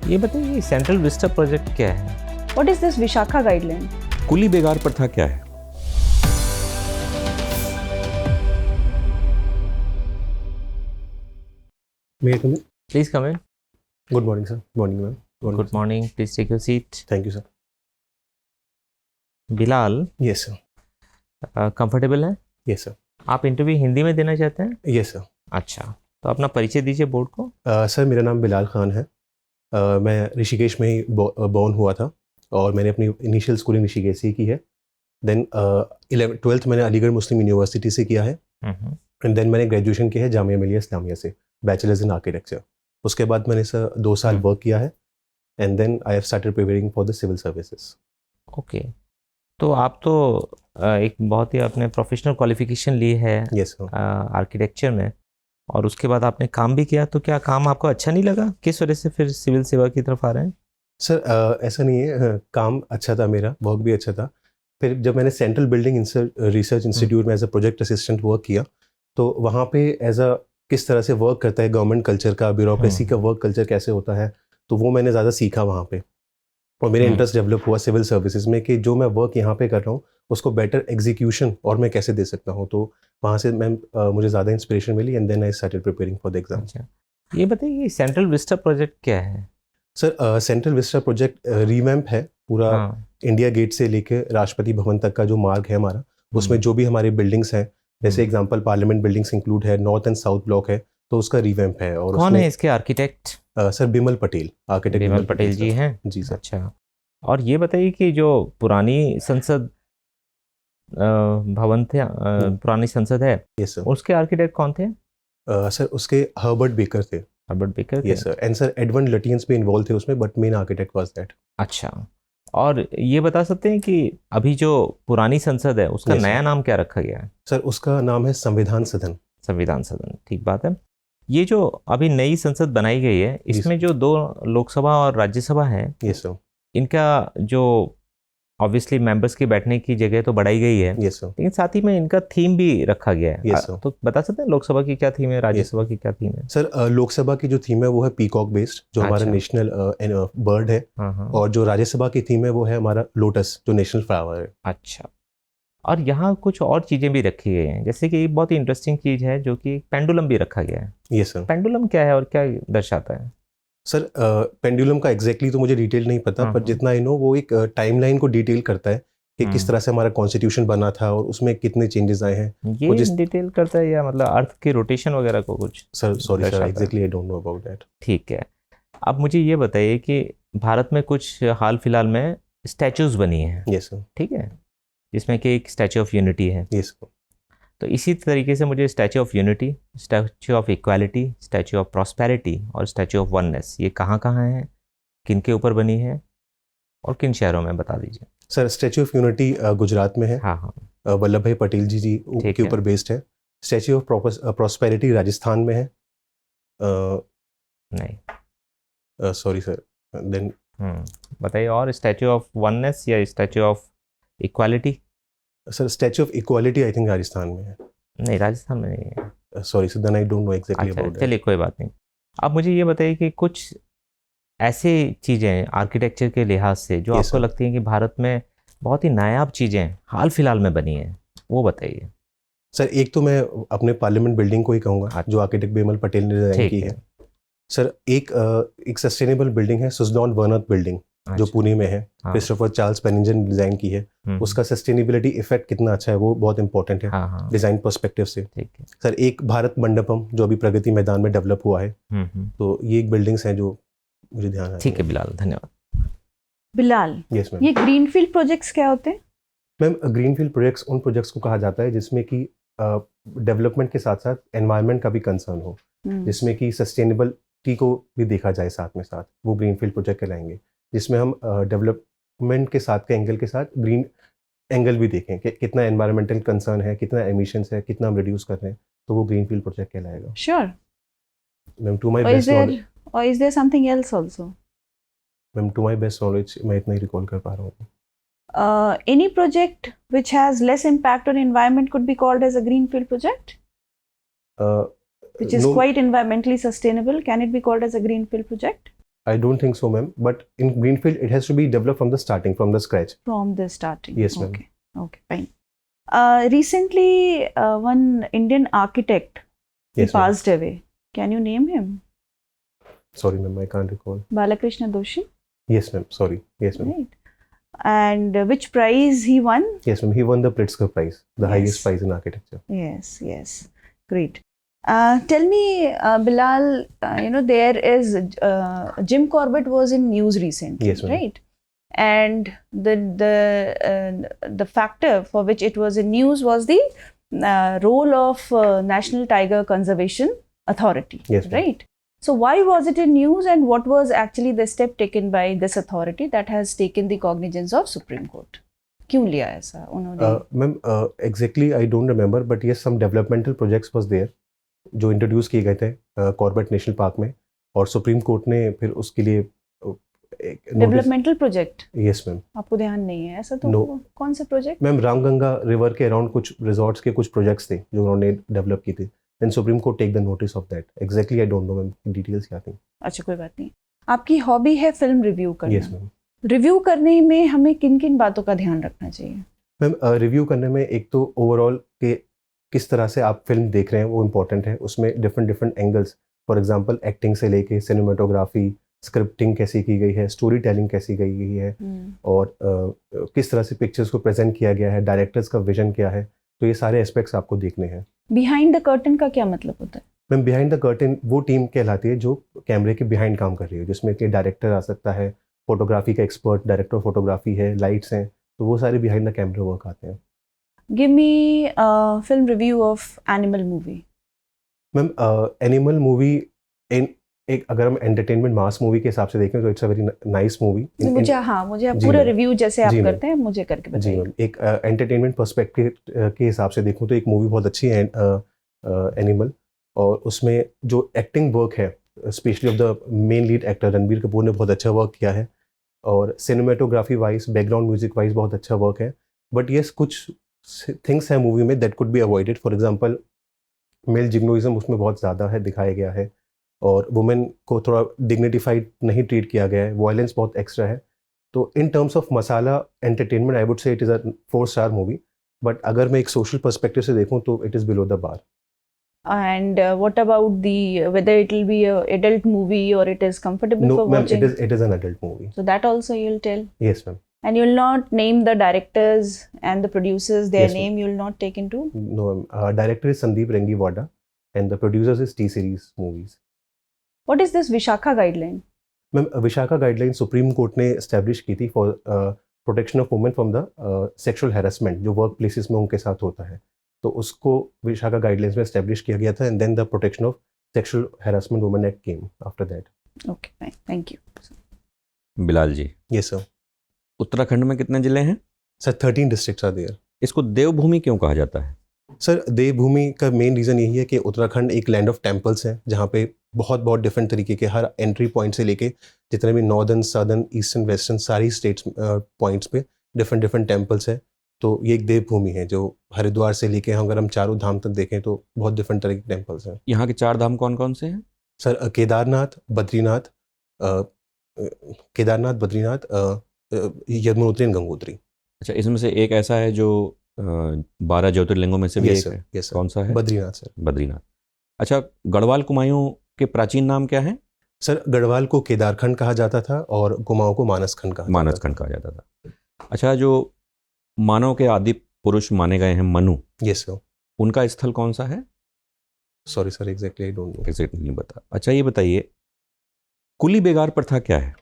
ये बताइए central vista project क्या है? What is this Vishakha guideline? कुली बेगार प्रथा क्या है? May I come in? Please come in. Good morning, sir. Morning, ma'am. Good morning. Please take your seat. Thank you, sir. Bilal, Yes, sir. Comfortable है? Yes, sir. आप interview Hindi में देना चाहते हैं? Yes, sir. अच्छा, तो अपना परिचय दीजिए बोर्ड को। सर मेरा नाम बिलाल खान है। मैं ऋषिकेश में ही बॉर्न हुआ था और मैंने अपनी इनिशियल स्कूलिंग ऋषिकेश से ही की है। देन 12th मैंने अलीगढ़ मुस्लिम यूनिवर्सिटी से किया है एंड देन मैंने ग्रेजुएशन किया है जामिया मिलिया इस्लामिया से, बैचलर्स इन आर्किटेक्चर। उसके बाद मैंने सर 2 साल वर्क किया है and then I have started preparing for the civil services. Okay, तो आप तो एक बहुत ही आपने प्रोफेशनल क्वालिफिकेशन ली है यस आर्किटेक्चर में, और उसके बाद आपने काम भी किया, तो क्या काम आपको अच्छा नहीं लगा? किस वजह से फिर सिविल सेवा की तरफ आ रहे हैं? सर ऐसा नहीं है, काम अच्छा था, मेरा वर्क भी अच्छा था। फिर जब मैंने सेंट्रल बिल्डिंग रिसर्च इंस्टीट्यूट में as a project assistant work किया, तो वहाँ पे एज अ किस तरह से वर्क करता है गवर्नमेंट कल्चर का, ब्यूरोक्रेसी का वर्क कल्चर कैसे होता है, तो वो मैंने ज़्यादा सीखा वहाँ पे। और मेरा इंटरेस्ट डेवलप हुआ सिविल सर्विसेज में कि जो मैं वर्क यहाँ पे कर रहा हूँ उसको बेटर एग्जीक्यूशन और मैं कैसे दे सकता हूँ। तो वहाँ से मुझे ज़्यादा इंस्पिरेशन मिली and then I started preparing for the exam. अच्छा, ये बताइए सेंट्रल विस्टा प्रोजेक्ट क्या है? Sir central vista project revamp है पूरा। इंडिया गेट से लेके राष्ट्रपति भवन तक का जो मार्ग है हमारा, उसमें जो भी हमारे बिल्डिंग्स हैं, जैसे एग्जांपल पार्लियामेंट बिल्डिंग्स इंक्लूड है, नॉर्थ एंड साउथ ब्लॉक है, तो उसका रीवैम्प है। और कौन है इसके architect? Sir Bimal Patel, architect Bimal Patel ji हैं? जी सर। अच्छा, और ये बताइए कि जो पुरानी संसद भवन थे, पुरानी संसद है, यस सर, उसके आर्किटेक्ट कौन थे? सर उसके हर्बर्ट बेकर थे। हर्बर्ट बेकर थे? Yes sir, and sir Edward Lutyens भी इन्वॉल्व थे उसमें, but main architect was that. अच्छा, और ये बता सकते हैं कि अभी जो पुरानी संसद है उसका नया नाम क्या रखा गया है? सर उसका नाम है संविधान सदन। संविधान सदन, ठीक बात है। ये जो अभी नई संसद बनाई गई है, इसमें जो 2 लोकसभा और राज्यसभा है, यस सर, इनका जो ऑब्वियसली मेंबर्स की बैठने की जगह तो बढ़ाई गई है, यस सर, लेकिन साथ ही में इनका थीम भी रखा गया है। Yes sir. तो बता सकते हैं लोकसभा की क्या थीम है, राज्यसभा की क्या थीम है? सर लोकसभा की जो थीम है वो है पीकॉक बेस्ड, जो हमारा नेशनल बर्ड है। और जो राज्यसभा की थीम है वो है हमारा लोटस, जो नेशनल फ्लावर है। अच्छा, और यहाँ कुछ और चीज़ें भी रखी गई हैं, जैसे कि बहुत ही इंटरेस्टिंग चीज़ है जो कि पेंडुलम भी रखा गया है। Yes sir. पेंडुलम क्या है और क्या दर्शाता है? सर पेंडुलम का एग्जैक्टली तो मुझे डिटेल नहीं पता, पर जितना आई नो वो एक टाइमलाइन को डिटेल करता है कि किस तरह से हमारा कॉन्स्टिट्यूशन बना था और उसमें कितने चेंजेस आए हैं। ये डिटेल करता है या मतलब अर्थ की रोटेशन वगैरह को कुछ? Sir sorry sir, exactly I don't know about that. ठीक है, अब मुझे ये बताइए कि भारत में कुछ हाल फिलहाल में स्टैचूज बनी हैं। Yes sir. ठीक है, जिसमें कि एक स्टैचू ऑफ यूनिटी है। Yes sir. तो इसी तरीके से मुझे statue of unity, statue of equality, statue of prosperity और स्टैचू ऑफ वननेस, ये कहाँ कहाँ हैं, किन के ऊपर बनी है और किन शहरों में, बता दीजिए। Sir statue of unity Gujarat में है। हाँ, वल्लभ भाई पटेल जी के ऊपर बेस्ड है। स्टैचू ऑफ प्रॉस्पेरिटी राजस्थान में है। नहीं, सॉरी सर, देन बताइए। और स्टैचू ऑफ वननेस या statue of equality? Sir statue of equality I think Rajasthan में है। नहीं, राजस्थान में नहीं है। Sorry sir, then I don't know exactly about that. चलिए कोई बात नहीं। अब मुझे ये बताइए कि कुछ ऐसे चीज़ें आर्किटेक्चर के लिहाज से जो आपको लगती हैं कि भारत में बहुत ही नायाब चीज़ें हाल फिलहाल में बनी हैं, वो बताइए। सर एक तो मैं अपने पार्लियामेंट बिल्डिंग को ही कहूँगा, जो आर्किटेक्ट बिमल पटेल ने डिज़ाइन की है। सर एक सस्टेनेबल बिल्डिंग है, सुजलॉन वर्नथ बिल्डिंग, जो पुणे में है। क्रिस्टोफर चार्ल्स पेनिंजर ने डिज़ाइन की है। उसका सस्टेनेबिलिटी इफेक्ट कितना अच्छा है वो बहुत इंपॉर्टेंट है डिज़ाइन पर्सपेक्टिव से। सर एक भारत मंडपम जो अभी प्रगति मैदान में डेवलप हुआ है, तो ये एक बिल्डिंग्स हैं जो मुझे ध्यान है। ठीक है बिलाल, धन्यवाद। Bilal, yes ma'am. ये ग्रीनफील्ड प्रोजेक्ट्स क्या होते हैं? मैम ग्रीनफील्ड प्रोजेक्ट्स उन प्रोजेक्ट्स को कहा जाता है जिसमें कि डेवलपमेंट के साथ साथ एनवायरनमेंट का भी कंसर्न हो, जिसमें कि सस्टेनेबिलिटी को भी देखा जाए साथ में साथ, वो ग्रीनफील्ड प्रोजेक्ट कहलाएंगे। जिसमें हम डेवलपमेंट के साथ के एंगल के साथ ग्रीन एंगल भी देखें कि कितना एनवायरमेंटल कंसर्न है, कितना एमिशंस है, कितना हम रिड्यूस कर रहे हैं, तो वो ग्रीनफील्ड प्रोजेक्ट कहलाएगा। Sure ma'am, to my best knowledge. Or is there something else also? Ma'am to my best knowledge मैं इतना ही रिकॉल कर पा रहा हूँ। Any project which has less impact on environment could be called as a greenfield project, which is quite environmentally sustainable. Can it be called as a greenfield project? I don't think so, ma'am. But in greenfield, it has to be developed from the starting, from the scratch. From the starting. Yes, ma'am. Okay. Okay, fine. Recently, one Indian architect he Yes, ma'am. passed away. Can you name him? Sorry, ma'am, I can't recall. Balakrishna Doshi, Yes, ma'am. Sorry. Yes, ma'am. right? And which prize he won? Yes, ma'am. He won the Pritzker Prize, the Yes. highest prize in architecture. Yes, yes, great. Tell me, Bilal, there is Jim Corbett was in news recently, Yes, ma'am. right? And the factor for which it was in news was the role of National Tiger Conservation Authority, Yes, ma'am. right? So why was it in news, and what was actually the step taken by this authority that has taken the cognizance of Supreme Court? क्यों लिया ऐसा उन्होंने? Ma'am, exactly I don't remember, but yes, some developmental projects was there जो introduce किए गए थे Corbett national park में, और सुप्रीम कोर्ट ने फिर उसके लिए डेवलपमेंटल प्रोजेक्ट यस मैम. आपको ध्यान नहीं है ऐसा तो? No. कौन से प्रोजेक्ट? मैम, रामगंगा रिवर के अराउंड कुछ रिजॉर्ट्स के कुछ प्रोजेक्ट्स थे जो उन्होंने डेवलप किए थे, and supreme court take the notice of that. Exactly I don't know ma'am, details क्या थी. अच्छा, कोई बात नहीं. आपकी हॉबी है फिल्म रिव्यू करना. Yes ma'am. रिव्यू करने में हमें किन किन बातों का ध्यान रखना चाहिए? मैम, रिव्यू करने में एक तो ओवरऑल के किस तरह से आप फिल्म देख रहे हैं वो इम्पोर्टेंट है. उसमें different angles, for example acting से लेके सिनेमाटोग्राफी, स्क्रिप्टिंग कैसी की गई है, स्टोरी टेलिंग कैसी की गई है, और किस तरह से पिक्चर्स को प्रेजेंट किया गया है, डायरेक्टर्स का विजन क्या है. तो ये सारे एस्पेक्ट्स आपको देखने हैं. बिहाइंड द कर्टन का क्या मतलब होता है? मैम, बिहाइंड द कर्टन वो टीम कहलाती है जो कैमरे के बिहाइंड काम कर रही है, जिसमें कि डायरेक्टर आ सकता है, फोटोग्राफी का एक्सपर्ट, डायरेक्टर ऑफ फोटोग्राफी है, लाइट्स हैं, तो वो सारे बिहाइंड द कैमरा वर्क आते हैं. Give me film review of animal movie. Ma'am, animal movie एक अगर हम एंटरटेनमेंट मास मूवी के हिसाब से देखें तो it's a very nice movie. मुझे आप जी पूरा मैम. रिव्यू जैसे आप जी मैम. करते हैं मुझे करके जी बताइए. मैम, एक एंटरटेनमेंट पर्सपेक्टिव के हिसाब से देखूँ तो एक मूवी बहुत अच्छी है एनिमल, और उसमें जो एक्टिंग वर्क है specially of the main lead actor Ranbir Kapoor ने बहुत अच्छा वर्क किया है, और cinematography wise, background music wise बहुत अच्छा वर्क है. बट येस, कुछ थिंग्स हैं मूवी में that could be avoided. For example, male जिग्नोइज्म उसमें बहुत ज़्यादा है, दिखाया गया है, और वुमेन को थोड़ा डिग्निफाइड नहीं ट्रीट किया गया है, वायलेंस बहुत एक्स्ट्रा है. तो in terms of masala entertainment I would say it is a 4-star movie. But अगर मैं एक सोशल पर्सपेक्टिव से देखूँ तो it is below the bar. And what about whether it will be a adult movie or it is comfortable No, for ma'am, watching? it is an adult movie. So that also you'll tell. Yes, ma'am. And you'll not name the directors and the producers, their Yes, ma'am. name you'll not take into? No, ma'am. Director is Sandeep Rengi-Wada, and the producers is T-Series Movies. What is this Vishakha guideline? Ma'am, Vishakha guideline supreme court ने establish की थी for protection of women from the sexual harassment जो work places में उनके साथ होता है. तो उसको विशाखा गाइडलाइंस में एस्टेब्लिश किया गया था, and then the protection of sexual harassment women act came after that. Okay, fine. Thank you. Bilal ji, yes sir. Uttarakhand में कितने जिले हैं? Sir 13 districts are there. इसको देवभूमि क्यों कहा जाता है? सर, देवभूमि का मेन रीज़न यही है कि उत्तराखंड एक लैंड ऑफ टेम्पल्स है, जहाँ पे बहुत डिफरेंट तरीके के हर एंट्री पॉइंट से लेके जितने भी नॉर्दर्न, सदर्न, ईस्टर्न, वेस्टर्न सारी स्टेट्स पॉइंट्स पे डिफरेंट टेम्पल्स है. तो ये एक देवभूमि है जो हरिद्वार से लेके अगर हम चारों धाम तक देखें तो बहुत डिफरेंट तरह के टेम्पल्स हैं. यहाँ के 4 धाम कौन कौन से हैं? Sir, Kedarnath, Badrinath, Yamunotri and Gangotri. अच्छा, इसमें से एक ऐसा है जो 12 ज्योतिर्लिंगों में से भी एक है. Yes sir. कौन सा है? बद्रीनाथ सर. बद्रीनाथ. अच्छा, गढ़वाल कुमायूं के प्राचीन नाम क्या है? सर, गढ़वाल को केदारखंड कहा जाता था और कुमाऊं को मानसखंड कहा मानसखंड कहा जाता था. अच्छा, जो मानव के आदि पुरुष माने गए हैं मनु, यस सर. उनका स्थल कौन सा है? Sorry sir, exactly I don't know. Exactly नहीं बता. अच्छा, ये बताइए, कुली बेगार प्रथा क्या है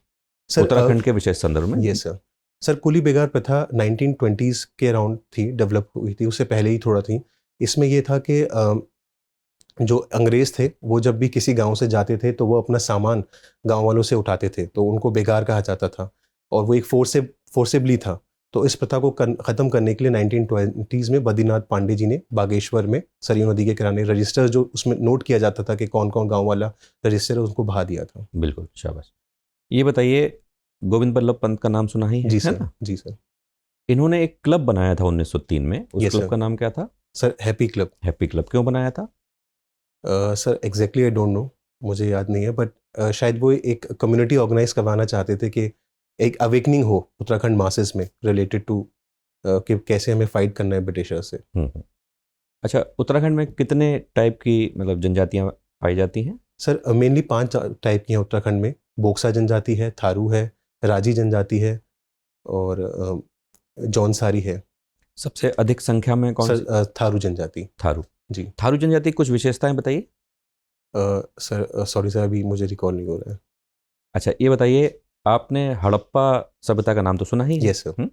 सर, उत्तराखंड के विशेष संदर्भ में? Yes sir. सर, कुली बेगार प्रथा 1920s के अराउंड थी, डेवलप हुई थी, उससे पहले ही थोड़ा थी. इसमें ये था कि जो अंग्रेज़ थे वो जब भी किसी गांव से जाते थे तो वो अपना सामान गांव वालों से उठाते थे, तो उनको बेगार कहा जाता था, और वो एक फोर्सेबली था. तो इस प्रथा को ख़त्म करने के लिए 1920s में बद्रीनाथ पांडे जी ने बागेश्वर में सरयू नदी के किनारे रजिस्टर जो उसमें नोट किया जाता था कि कौन कौन गाँव वाला रजिस्टर है, उसको बहा दिया था. बिल्कुल, शाबाश. ये बताइए, गोविंद बल्लभ पंत का नाम सुना ही है? जी है सर. ना? जी सर. इन्होंने एक क्लब बनाया था 1903 में. उस Yes, क्लब sir. का नाम क्या था? Sir, happy club. Happy club. क्यों बनाया था? Sir, exactly I don't no, मुझे याद नहीं है, बट शायद वो एक कम्युनिटी ऑर्गेनाइज करवाना चाहते थे कि एक अवेकनिंग हो उत्तराखंड मासेस में रिलेटेड टू कि कैसे हमें फाइट करना है ब्रिटिशर से। अच्छा, उत्तराखंड में कितने टाइप की मतलब जनजातियाँ पाई जाती हैं? सर मेनली 5 टाइप की हैं उत्तराखंड में। बोक्सा जनजाति है, थारू है, राजी जनजाति है और जौनसारी है। सबसे अधिक संख्या में कौन सी? सर थारू जनजाति। थारू जी। थारू जनजाति कुछ विशेषताएं बताइए। सर सॉरी सर, अभी मुझे रिकॉल नहीं हो रहा है। अच्छा, ये बताइए, आपने हड़प्पा सभ्यता का नाम तो सुना ही है? Yes sir.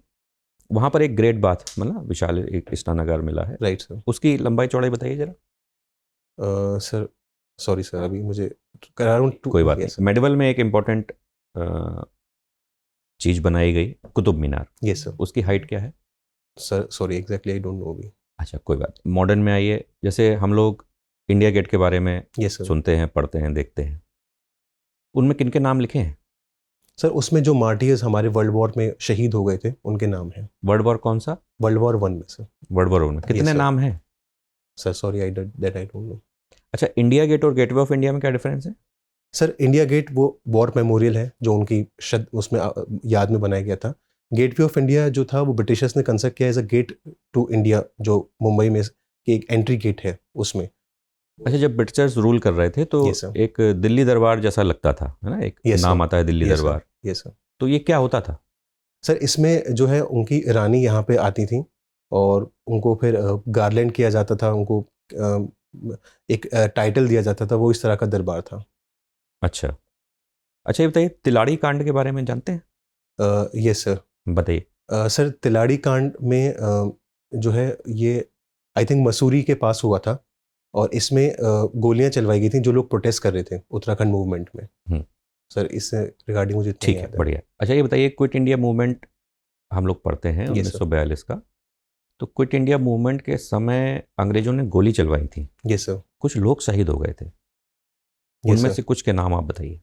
वहाँ पर एक ग्रेट बाथ मतलब विशाल एक स्नानागार मिला है, राइट सर। उसकी लंबाई चौड़ाई बताइए जरा। सर सॉरी सर, अभी मुझे अराउंड कोई बात नहीं। मेडवल में एक इम्पोर्टेंट चीज़ बनाई गई, कुतुब मीनार। Yes sir. उसकी हाइट क्या है? Sir sorry exactly I don't know अभी। अच्छा, कोई बात। मॉडर्न में आइए, जैसे हम लोग इंडिया गेट के बारे में यस सर। सुनते हैं, पढ़ते हैं, देखते हैं, उनमें किनके नाम लिखे हैं? सर उसमें जो मार्टियर्स हमारे वर्ल्ड वॉर में शहीद हो गए थे उनके नाम हैं। वर्ल्ड वॉर कौन सा? वर्ल्ड वॉर 1 में सर। वर्ल्ड वॉर 1 में कितने sir. नाम हैं? Sir sorry I don't no. अच्छा, इंडिया गेट और गेटवे ऑफ इंडिया में क्या डिफरेंस है? सर इंडिया गेट वो वॉर मेमोरियल है जो उनकी उसमें याद में बनाया गया था। गेटवे ऑफ इंडिया जो था वो ब्रिटिशर्स ने कंस्ट्रक्ट किया as a gate to India, जो मुंबई में एक एंट्री गेट है उसमें। अच्छा, जब ब्रिटिशर्स रूल कर रहे थे तो Yes, sir. एक दिल्ली दरबार जैसा लगता था, है ना? एक Yes, नाम sir. आता है दिल्ली Yes, sir. दरबार। Yes sir. तो ये क्या होता था? सर इसमें जो है उनकी रानी यहाँ पे आती थी और उनको फिर गार्लैंड किया जाता था, उनको एक टाइटल दिया जाता था, वो इस तरह का दरबार था। अच्छा अच्छा, ये बताइए, तिलाड़ी कांड के बारे में जानते हैं? Yes sir. बताइए। सर तिलाड़ी कांड में जो है ये आई थिंक मसूरी के पास हुआ था और इसमें गोलियां चलवाई गई थी जो लोग प्रोटेस्ट कर रहे थे उत्तराखंड मूवमेंट में। सर इससे रिगार्डिंग मुझे इतना ठीक है, याद बढ़िया। अच्छा, ये बताइए, क्विट इंडिया मूवमेंट हम लोग पढ़ते हैं Yes, sir. 1942 का, तो क्विट इंडिया मूवमेंट के समय अंग्रेजों ने गोली चलवाई थी, यस सर। कुछ लोग शहीद हो गए थे, उनमें से कुछ के नाम आप बताइए।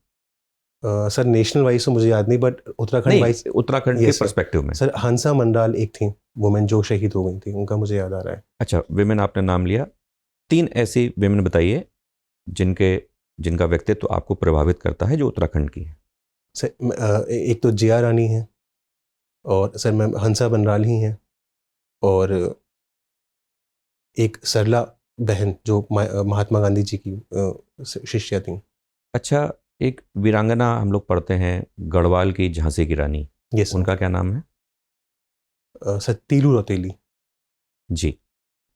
सर नेशनल वाइज तो मुझे याद नहीं, बट उत्तराखंड वाइज उत्तराखंड के Yes, sir. पर्सपेक्टिव में। सर हंसा मंडाल एक थी वुमेन जो शहीद हो गई थी, उनका मुझे याद आ रहा है। अच्छा, विमेन आपने नाम लिया, 3 ऐसी विमेन बताइए जिनका व्यक्तित्व आपको प्रभावित करता है, जो उत्तराखंड की है। सर एक तो जिया रानी है और सर मैम हंसा बनराल ही हैं और एक सरला बहन जो महात्मा गांधी जी की शिष्या थी। अच्छा, एक वीरांगना हम लोग पढ़ते हैं गढ़वाल की, झांसी की रानी, यस उनका क्या नाम है? सर तीलू रौतेली। जी।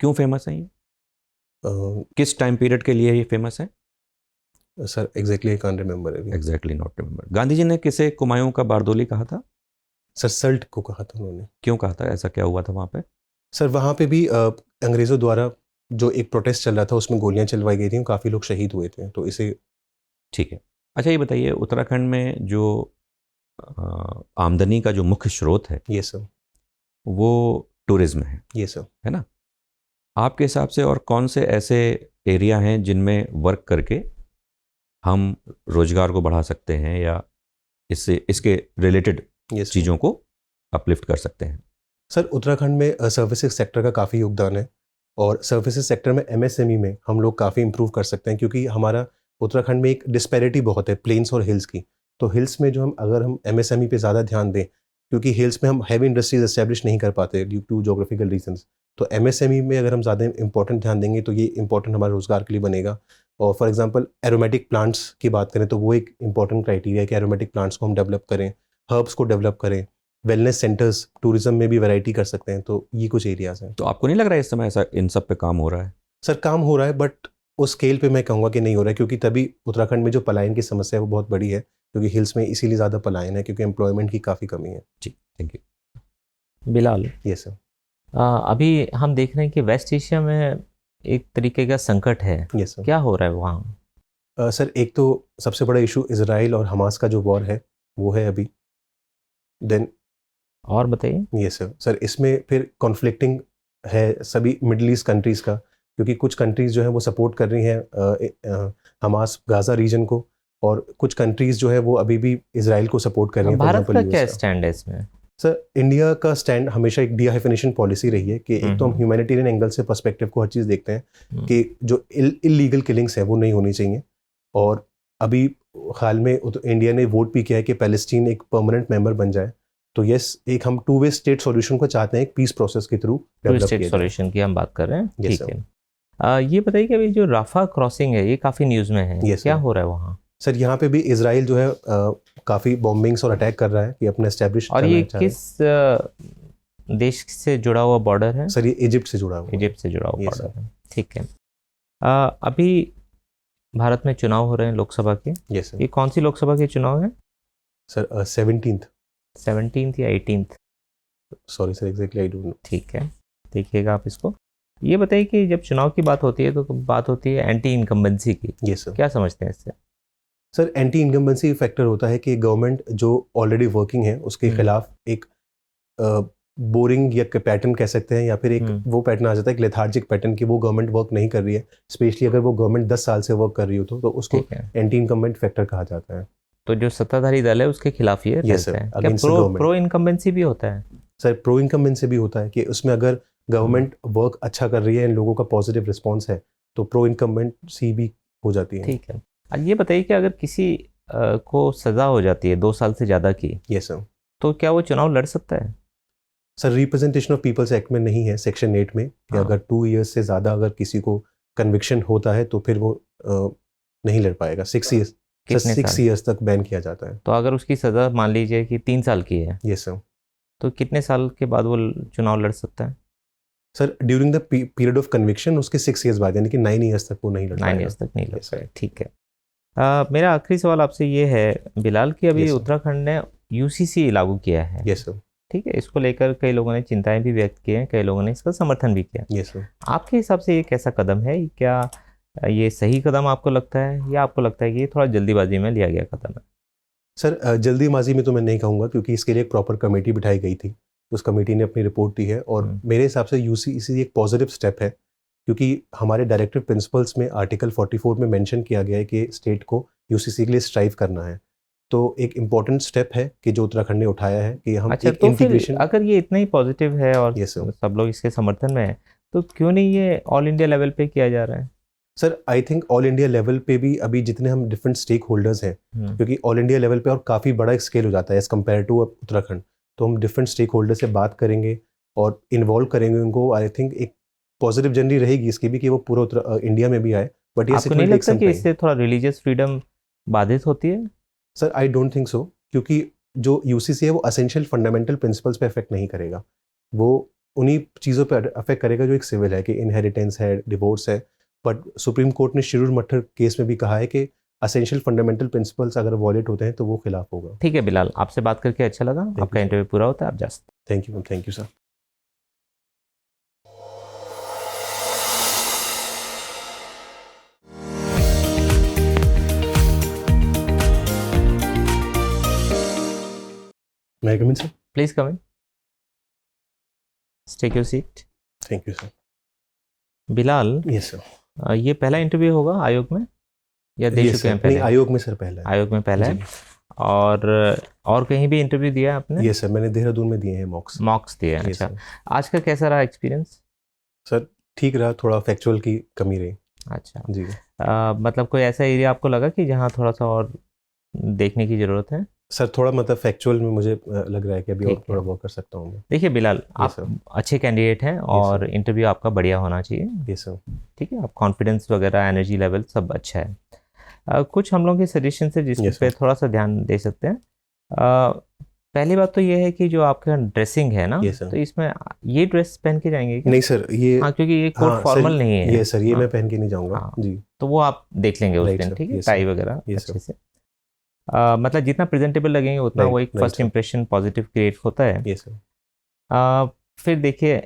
क्यों फेमस है ये? किस टाइम पीरियड के लिए ये फेमस है? Sir exactly I can't remember अभी। Exactly not remember. Gandhi ji ने किसे कुमायूं का बारदोली कहा था? सर सल्ट को कहा था उन्होंने। क्यों कहा था? ऐसा क्या हुआ था वहाँ पे? सर वहाँ पे भी अंग्रेज़ों द्वारा जो एक प्रोटेस्ट चल रहा था उसमें गोलियां चलवाई गई थी, काफ़ी लोग शहीद हुए थे, तो इसे। ठीक है। अच्छा, ये बताइए, उत्तराखंड में जो आमदनी का जो मुख्य स्रोत है, यस सर। वो टूरिज्म है, यस सर। है ना? आपके हिसाब से और कौन से ऐसे एरिया हैं जिनमें वर्क करके हम रोजगार को बढ़ा सकते हैं या इसके रिलेटेड यस चीज़ों को अपलिफ्ट कर सकते हैं? सर उत्तराखंड में सर्विसेज सेक्टर का काफ़ी योगदान है और सर्विसेज सेक्टर में एमएसएमई में हम लोग काफ़ी इंप्रूव कर सकते हैं, क्योंकि हमारा उत्तराखंड में एक डिस्पैरिटी बहुत है प्लेन्स और हिल्स की। तो हिल्स में जो अगर हम एमएसएमई पे ज़्यादा ध्यान दें, क्योंकि हिल्स में हम हैवी इंडस्ट्रीज एस्टेब्लिश नहीं कर पाते ड्यू टू जोग्राफिकल रीजंस, तो एमएसएमई में अगर हम ज़्यादा इंपॉर्टेंट ध्यान देंगे तो ये इंपॉर्टेंट हमारे रोज़गार के लिए बनेगा। और फॉर एग्जांपल एरोमेटिक प्लांट्स की बात करें तो वो एक इंपॉर्टेंट क्राइटेरिया है कि एरोमेटिक प्लांट्स को हम डेवलप करें, हर्ब्स को डेवलप करें, वेलनेस सेंटर्स, टूरिज्म में भी वैरायटी कर सकते हैं। तो ये कुछ एरियाज़ हैं। तो आपको नहीं लग रहा है इस समय ऐसा इन सब पे काम हो रहा है? सर काम हो रहा है, बट उस स्केल पे मैं कहूँगा कि नहीं हो रहा है, क्योंकि तभी उत्तराखंड में जो पलायन की समस्या है वो बहुत बड़ी है, क्योंकि हिल्स में इसीलिए ज़्यादा पलायन है क्योंकि एम्प्लॉयमेंट की काफ़ी कमी है। जी, thank you. Bilal, yes sir. अभी हम देख रहे हैं कि वेस्ट एशिया में एक तरीके का संकट है, यस सर। क्या हो रहा है वहाँ? सर एक तो सबसे बड़ा इशू इजराइल और हमास का जो वॉर है वो है अभी। देन और बताइए। Yes sir. सर इसमें फिर कॉन्फ्लिक्टिंग है सभी मिडल ईस्ट कंट्रीज़ का, क्योंकि कुछ कंट्रीज़ जो है वो सपोर्ट कर रही हैं हमास गाज़ा रीजन को, और कुछ कंट्रीज़ जो है वो अभी भी इजराइल को सपोर्ट कर रही हैं। भारत का क्या स्टैंड है इसमें? सर इंडिया का स्टैंड हमेशा एक डीहाइफिनेशन पॉलिसी रही है कि एक तो हम ह्यूमैनिटेरियन एंगल से पर्सपेक्टिव को हर चीज़ देखते हैं कि जो इलीगल किलिंग्स है वो नहीं होनी चाहिए, और अभी हाल में इंडिया ने वोट भी किया है कि पैलेस्टीन एक परमानेंट मेंबर बन जाए। तो यस, एक हम 2 वे स्टेट सॉल्यूशन को चाहते हैं, एक पीस प्रोसेस के थ्रू डेवलप स्टेट किया सॉल्यूशन की हम बात कर रहे हैं, Yes, ठीक sir. है। ये बताइए कि अभी जो राफा क्रॉसिंग है ये काफ़ी न्यूज़ में है, Yes, क्या sir. हो रहा है वहाँ? सर यहाँ पे भी इजराइल जो है काफ़ी बॉम्बिंग्स और अटैक कर रहा है कि अपना एस्टेब्लिश और ये किस देश से जुड़ा हुआ बॉर्डर है? सर ये इजिप्ट से जुड़ा हुआ है। इजिप्ट से जुड़ा हुआ Yes, बॉर्डर है, ठीक है। अभी भारत में चुनाव हो रहे हैं लोकसभा के, यस सर। ये कौन सी लोकसभा के चुनाव है? सर 17th 17th या 18th? Sorry sir, exactly I don't no. ठीक है, देखिएगा आप इसको। ये बताइए कि जब चुनाव की बात होती है तो बात होती है एंटी इनकम्बेंसी की, यस सर। क्या समझते हैं इससे? सर एंटी इनकम्बेंसी फैक्टर होता है कि गवर्नमेंट जो ऑलरेडी वर्किंग है उसके खिलाफ एक बोरिंग या पैटर्न कह सकते हैं, या फिर एक वो पैटर्न आ जाता है, एक लेथार्जिक पैटर्न कि वो गवर्नमेंट वर्क नहीं कर रही है। स्पेशली अगर वो गवर्नमेंट 10 साल से वर्क कर रही हो तो उसको ठीक है, एंटी इनकम्बेंट फैक्टर कहा जाता है। तो जो सत्ताधारी दल है उसके खिलाफ ये Yes, रहता sir. है। क्या Against the pro government. Pro incumbency भी होता है? सर प्रो इनकम्बेंसी भी होता है कि उसमें अगर गवर्नमेंट वर्क अच्छा कर रही है, इन लोगों का पॉजिटिव रिस्पॉन्स है, तो प्रो इनकम्बेंसी भी हो जाती है। ठीक है। अब ये बताइए कि अगर किसी को सज़ा हो जाती है 2 साल से ज़्यादा की, यस सर। तो क्या वो चुनाव लड़ सकता है? Sir representation of people's act में नहीं है सेक्शन 8 में कि हाँ। अगर 2 इयर्स से ज़्यादा अगर किसी को कन्विक्शन होता है तो फिर वो नहीं लड़ पाएगा। 6 इयर्स कितने 6 साल? इयर्स तक बैन किया जाता है। तो अगर उसकी सज़ा मान लीजिए कि 3 साल की है, यस सर। तो कितने साल के बाद वो चुनाव लड़ सकता है? Sir during the period of conviction उसके 6 इयर्स बाद, यानी कि 9 इयर्स तक वो नहीं लड़ 9 पाएगा। ईयर्स तक नहीं लड़ Yes, sir. पाए, ठीक है। मेरा आखिरी सवाल आपसे ये है बिलाल कि अभी Yes, sir. उत्तराखंड ने यूसीसी लागू किया है, यस सर। ठीक है। इसको लेकर कई लोगों ने चिंताएं भी व्यक्त की हैं, कई लोगों ने इसका समर्थन भी किया। Yes sir. आपके हिसाब से ये कैसा कदम है? क्या ये सही कदम आपको लगता है, या आपको लगता है कि ये थोड़ा जल्दीबाजी में लिया गया कदम है? सर जल्दीबाजी में तो मैं नहीं कहूँगा, क्योंकि इसके लिए एक प्रॉपर कमेटी बिठाई गई थी। उस कमेटी ने अपनी रिपोर्ट दी है और मेरे हिसाब से यूसीसी एक पॉजिटिव स्टेप है, क्योंकि हमारे डायरेक्टिव प्रिंसिपल्स में आर्टिकल 44 में मेंशन किया गया है कि स्टेट को यूसीसी के लिए स्ट्राइव करना है। तो एक इम्पॉर्टेंट स्टेप है कि जो उत्तराखंड ने उठाया है कि हम अच्छा, एक तो इंटीग्रेशन। फिर अगर ये इतना ही पॉजिटिव है और Yes, sir. सब लोग इसके समर्थन में है, तो क्यों नहीं ये ऑल इंडिया लेवल पे किया जा रहा है? Sir I think all India level पे भी अभी जितने हम डिफरेंट स्टेक होल्डर्स हैं, क्योंकि ऑल इंडिया लेवल पे और काफ़ी बड़ा एक स्केल हो जाता है एज़ कम्पेयर टू उत्तराखंड, तो हम डिफरेंट स्टेक होल्डर से बात करेंगे और इन्वॉल्व करेंगे उनको। आई थिंक एक पॉजिटिव जर्नी रहेगी इसकी भी कि वो पूरा इंडिया में भी आए। बट ये आपको नहीं लगता कि इससे थोड़ा रिलीजियस फ्रीडम बाधित होती है? Sir I don't think so, क्योंकि जो यूसीसी है वो असेंशियल फंडामेंटल प्रिंसिपल्स पे अफेक्ट नहीं करेगा। वो उन्हीं चीज़ों पे अफेक्ट करेगा जो एक सिविल है, कि इनहेरिटेंस है, डिवोर्स है। बट सुप्रीम कोर्ट ने शिरूर मट्ठर केस में भी कहा है कि असेंशियल फंडामेंटल प्रिंसिपल्स अगर वॉलेट होते हैं तो वो खिलाफ होगा। ठीक है बिलाल, आपसे बात करके अच्छा लगा। you, आपका sir. इंटरव्यू पूरा होता है, आप जा सकते हैं। Thank you sir. May I come in, sir? Please come in, take your seat. Thank you sir. Bilal, yes sir. ये पहला इंटरव्यू होगा आयोग में या दे Yes, चुके हैं sir. पहले? नहीं, आयोग में सर पहला है। आयोग में पहला है। और कहीं भी इंटरव्यू दिया है आपने? यस सर, मैंने देहरादून में दिए हैं मॉक्स। मॉक्स दिए हैं, Yes, अच्छा। sir. आज का कैसा रहा एक्सपीरियंस? सर ठीक रहा, थोड़ा फैक्चुअल की कमी रही। अच्छा, जी। मतलब कोई ऐसा एरिया आपको लगा कि जहाँ थोड़ा सा और देखने की ज़रूरत है? सर थोड़ा मतलब फैक्चुअल में मुझे लग रहा है कि अभी और ठीक थोड़ा है। वर्क कर सकता हूँ मैं। देखिए बिलाल, आप sir. अच्छे कैंडिडेट हैं और इंटरव्यू आपका बढ़िया होना चाहिए, यस सर। ठीक है। आप कॉन्फिडेंस वगैरह, एनर्जी लेवल सब अच्छा है। कुछ हम लोग के सजेशन से जिस Yes, पे sir. थोड़ा सा ध्यान दे सकते हैं। पहली बात तो ये है कि जो आपका ड्रेसिंग है ना, Yes, sir. तो इसमें ये ड्रेस पहन के जाएंगे क्या? नहीं सर, ये हाँ, क्योंकि ये कोट हाँ, सर, फॉर्मल नहीं है। ये सर, ये हाँ, मैं पहन के नहीं जाऊँगा। हाँ। जी। तो वो आप देख लेंगे उस Right, दिन, sir. ठीक है, Yes, टाई sir. वगैरह Yes, अच्छे sir. से। मतलब जितना प्रेजेंटेबल लगेंगे उतना वो Right, एक right, first sir. Impression positive create होता है। Yes sir. फिर देखिए,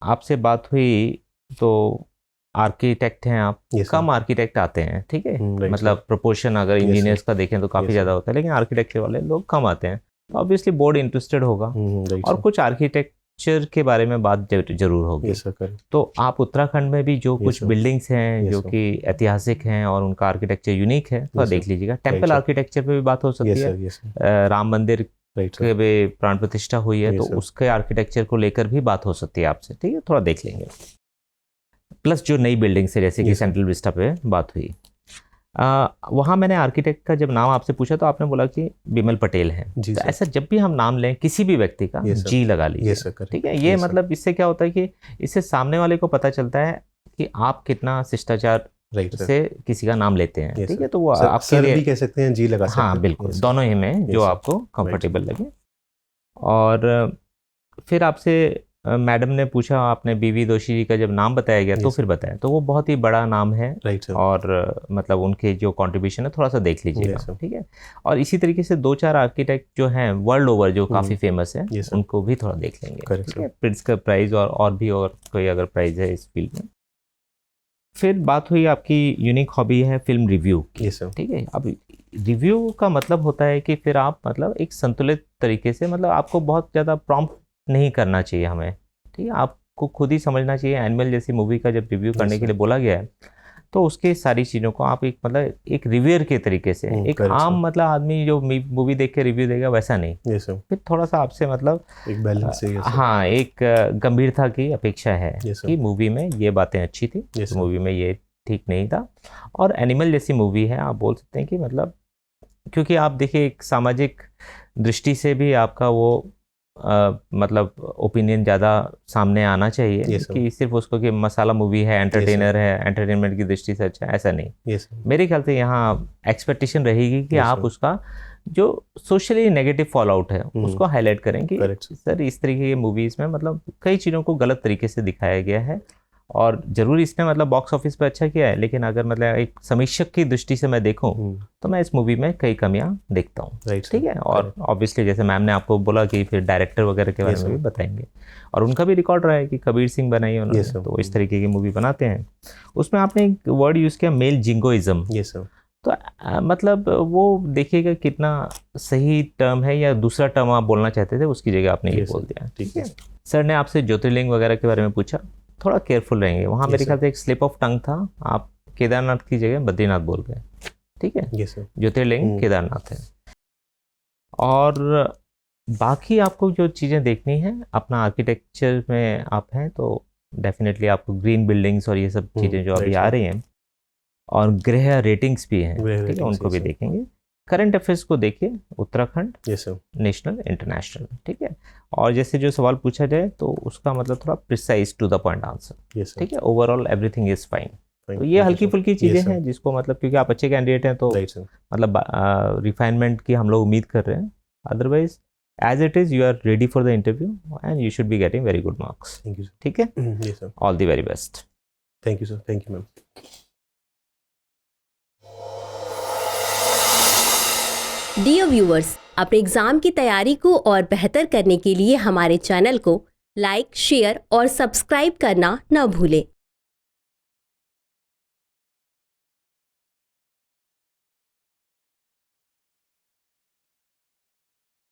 आपसे बात हुई तो आर्किटेक्ट हैं आप, Yes, sir. कम आर्किटेक्ट आते हैं, ठीक है। right, मतलब प्रोपोर्शन अगर Yes, इंजीनियर्स sir. का देखें तो काफ़ी Yes, ज़्यादा sir. होता है, लेकिन आर्किटेक्चर वाले लोग कम आते हैं। तो ऑब्वियसली बोर्ड इंटरेस्टेड होगा राइट और सर। कुछ आर्किटेक्चर के बारे में बात जरूर होगी। Yes sir, correct. तो आप उत्तराखंड में भी जो Yes, कुछ sir. बिल्डिंग्स हैं Yes, जो sir. कि ऐतिहासिक हैं और उनका आर्किटेक्चर यूनिक है, थोड़ा Yes, देख sir. लीजिएगा। Temple sir. आर्किटेक्चर पे भी बात हो सकती यस है। Sir, yes sir. राम मंदिर राइट के सर। भी प्राण प्रतिष्ठा हुई है, Yes, तो sir. उसके आर्किटेक्चर को लेकर भी बात हो सकती है आपसे, ठीक है, थोड़ा देख लेंगे। प्लस जो नई बिल्डिंग से, जैसे कि Yes, sir. सेंट्रल विस्टा पे बात हुई। वहाँ मैंने आर्किटेक्ट का जब नाम आपसे पूछा तो आपने बोला कि बिमल पटेल हैं। जी तो सर। ऐसा जब भी हम नाम लें किसी भी व्यक्ति का, Yes, sir. जी लगा लीजिए। Yes, sir, correct. ठीक है, ये Yes, sir. मतलब इससे क्या होता है कि इससे सामने वाले को पता चलता है कि आप कितना शिष्टाचार राइट सर। से किसी का नाम लेते हैं। Yes, ठीक sir. है, तो वो सर आपके सर लिए भी कह सकते हैं, जी लगा सकते हैं। हाँ बिल्कुल, Yes, sir. दोनों ही में जो Yes, sir. आपको कंफर्टेबल लगे। और फिर आपसे मैडम ने पूछा, आपने बीवी दोषी जी का जब नाम बताया गया तो Yes, फिर बताया, तो वो बहुत ही बड़ा नाम है राइट सर। और मतलब उनके जो कंट्रीब्यूशन है थोड़ा सा देख लीजिएगा। Yes, sir. ठीक है, और इसी तरीके से 2-4 आर्किटेक्ट जो हैं वर्ल्ड ओवर जो काफ़ी फेमस है, Yes, sir. उनको भी थोड़ा देख लेंगे। Correct, ठीक sir. है, प्रिट्ज़कर प्राइज़ और भी और कोई अगर प्राइज़ है इस फील्ड में। फिर बात हुई आपकी यूनिक हॉबी है फिल्म रिव्यू की। Yes, sir. ठीक है, अब रिव्यू का मतलब होता है कि फिर आप मतलब एक संतुलित तरीके से, मतलब आपको बहुत ज़्यादा प्रॉम्प्ट नहीं करना चाहिए हमें। ठीक है, आपको खुद ही समझना चाहिए। एनिमल जैसी मूवी का जब रिव्यू करने के लिए बोला गया है तो उसके सारी चीज़ों को आप एक मतलब एक रिव्यूअर के तरीके से, एक correct, आम sir. मतलब आदमी जो मूवी देख के रिव्यू देगा वैसा नहीं, Yes, sir. फिर थोड़ा सा आपसे मतलब एक बैलेंस चाहिए सर। हाँ एक गंभीरता की अपेक्षा है Yes, sir. कि मूवी में ये बातें अच्छी थी, Yes, sir. मूवी में ये ठीक नहीं था। और एनिमल जैसी मूवी है, आप बोल सकते हैं कि मतलब, क्योंकि आप देखिए एक सामाजिक दृष्टि से भी आपका वो मतलब ओपिनियन ज़्यादा सामने आना चाहिए। Yes, sir. कि सिर्फ उसको कि मसाला मूवी है, एंटरटेनर है, एंटरटेनमेंट की दृष्टि से अच्छा है, ऐसा नहीं। Yes, sir. मेरे ख्याल से यहाँ एक्सपेक्टेशन रहेगी कि Yes, आप sir. उसका जो सोशली नेगेटिव फॉल आउट है उसको हाईलाइट करें कि Correct. सर इस तरीके की मूवीज़ में मतलब कई चीज़ों को गलत तरीके से दिखाया गया है, और ज़रूर इसने मतलब बॉक्स ऑफिस पे अच्छा किया है, लेकिन अगर मतलब एक समीक्षक की दृष्टि से मैं देखूं तो मैं इस मूवी में कई कमियां देखता हूं। राइट ठीक है, और ऑब्वियसली जैसे मैम ने आपको बोला कि फिर डायरेक्टर वगैरह के बारे Yes, में sir. भी बताएंगे, और उनका भी रिकॉर्ड रहा है कि कबीर सिंह बनाई है उन्होंने, Yes, sir. तो इस तरीके की मूवी बनाते हैं। उसमें आपने एक वर्ड यूज़ किया, मेल जिंगोइज्म। Yes, sir. तो मतलब वो देखिएगा कितना सही टर्म है, या दूसरा टर्म आप बोलना चाहते थे उसकी जगह आपने ये Yes, बोल sir. दिया। ठीक है। सर ने आपसे ज्योतिर्लिंग वगैरह के बारे में पूछा, थोड़ा केयरफुल रहेंगे वहाँ। Yes, मेरे sir. ख्याल से एक स्लिप ऑफ टंग था, आप केदारनाथ की जगह बद्रीनाथ बोल गए। ठीक है, Yes, sir. ज्योतिर्लिंग केदारनाथ है। और बाकी आपको जो चीज़ें देखनी है, अपना आर्किटेक्चर में आप हैं तो डेफिनेटली आपको ग्रीन बिल्डिंग्स और ये सब चीज़ें जो अभी right, आ sir. रही हैं, और गृह रेटिंग्स भी हैं, गृह ठीक है, ratings, उनको yes, भी sir. देखेंगे। करंट अफेयर्स को देखिए, Uttarakhand, Yes, sir. National, international. ठीक है, और जैसे जो सवाल पूछा जाए तो उसका मतलब थोड़ा precise to the point answer. Yes, sir. ठीक है, overall everything is fine. Fine. तो ये Thank you, हल्की sir. फुल्की Yes, चीज़ें sir. हैं जिसको मतलब, क्योंकि आप अच्छे कैंडिडेट हैं तो Right, sir. मतलब रिफाइनमेंट की हम लोग उम्मीद कर रहे हैं। Otherwise as it is you are ready for the interview and you should be getting very good marks. Thank you, sir. ठीक है, Yes, sir. All the very best. Thank you, sir. Thank you, ma'am. Dear viewers, अपने exam की तैयारी को और बेहतर करने के लिए हमारे चैनल को लाइक, शेयर और सब्सक्राइब करना न भूलें।